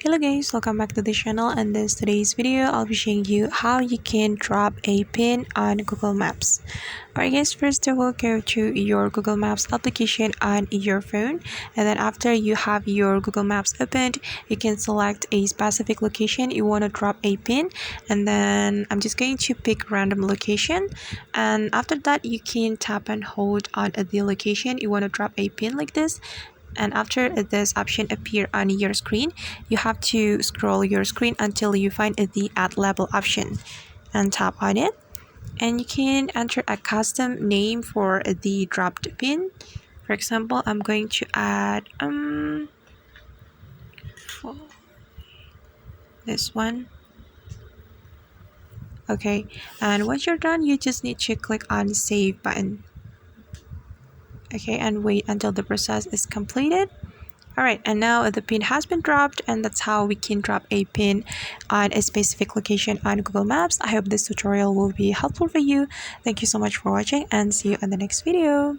Hello guys, welcome back to the channel. And in today's video I'll be showing you how you can drop a pin on Google Maps. Alright guys, first of all, go to your Google Maps application on your phone, and then after you have your Google Maps opened, you can select a specific location you want to drop a pin, and then I'm just going to pick random location, and after that you can tap and hold on the location you want to drop a pin like this. And after this option appear on your screen, you have to scroll your screen until you find the add label option and tap on it, and you can enter a custom name for the dropped pin. For example, I'm going to add this one. Okay, and once you're done, you just need to click on save button. Okay, and wait until the process is completed. Alright, and now the pin has been dropped, and that's how we can drop a pin on a specific location on Google Maps. I hope this tutorial will be helpful for you. Thank you so much for watching, and see you in the next video.